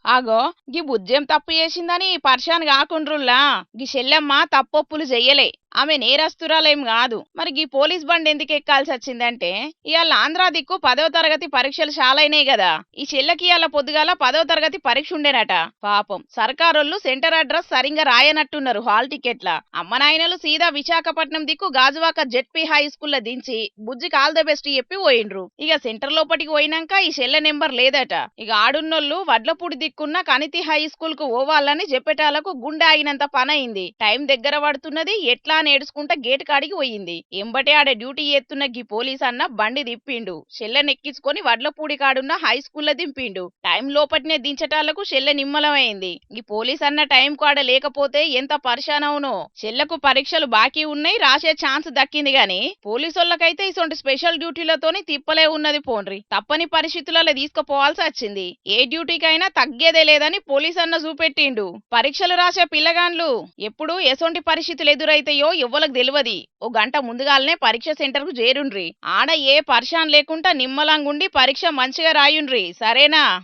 ఆగో గీ బుజ్జేం తప్పు చేసిందని పర్షాన్ కాకుండ్రుల్లా గీ చెల్లెమ్మ తప్పొప్పులు చెయ్యలే. ఆమె నేరస్తురాలేం కాదు. మరి గీ పోలీస్ బండి ఎందుకు ఎక్కాల్సి వచ్చిందంటే ఇవాళ ఆంధ్ర దిక్కు 10వ తరగతి పరీక్షలు చాలైనాయి కదా. ఈ చెల్లెకి ఇవాళ పొద్దుగాల 10వ తరగతి పరీక్ష ఉండేనట. పాపం సర్కారోళ్ళు సెంటర్ అడ్రస్ సరిగ్గా రాయనట్టున్నారు హాల్ టికెట్ల. అమ్మ నాయనలు సీదా విశాఖపట్నం దిక్కు గాజువాక జెడ్పీ హై స్కూల్లో దించి బుజ్జికి ఆల్ ద బెస్ట్ చెప్పి పోయిండ్రు. ఇక సెంటర్ లోపటికి పోయినాక ఈ చెల్లె నెంబర్ లేదట. ఇక ఆడున్నోళ్ళు వడ్లపూడి దిక్కున్న కనితి హై స్కూల్ కు పోవాలని చెప్పేటాలకు గుండె ఆగినంత పనయింది. టైం దగ్గర పడుతున్నది. ఎట్లా నేడుచుకుంటా గేట్ కాడికి పోయింది. ఎంబటే ఆడ డ్యూటీ చేస్తున్న గీ పోలీస్ అన్న బండి తిప్పిండు. చెల్లెనెక్కించుకొని వడ్లపూడి కాడున్న హై స్కూల్లో దింపిండు. టైం లోపటినే దించటాలకు చెల్లె నిమ్మలమైంది. ఈ పోలీస్ అన్న టైం కాడ లేకపోతే ఎంత పరిశానవునో. చెల్లెకు పరీక్షలు బాకీ ఉన్నాయి, రాసే ఛాన్స్ దక్కింది గాని పోలీసోళ్ళకైతే ఇసొంటి స్పెషల్ డ్యూటీలతోని తిప్పలే ఉన్నది. పోండ్రి తప్పని పరిస్థితులలో తీసుకుపోవాల్సి వచ్చింది. ఏ డ్యూటీకైనా తగ్గేదే లేదని పోలీస్ అన్న చూపెట్టిండు. పరీక్షలు రాసే పిల్లగాండ్లు ఎప్పుడు ఎసొంటి పరిస్థితులు ఎదురైతాయో ఎవ్వలకు తెలియదు. ఓ గంట ముందుగాలనే పరీక్ష సెంటర్ కు చేరుండ్రి. ఆడ ఏ పర్షాన్ లేకుండా నిమ్మలంగుండి పరీక్ష మంచిగా రాయుండ్రి. సరేనా?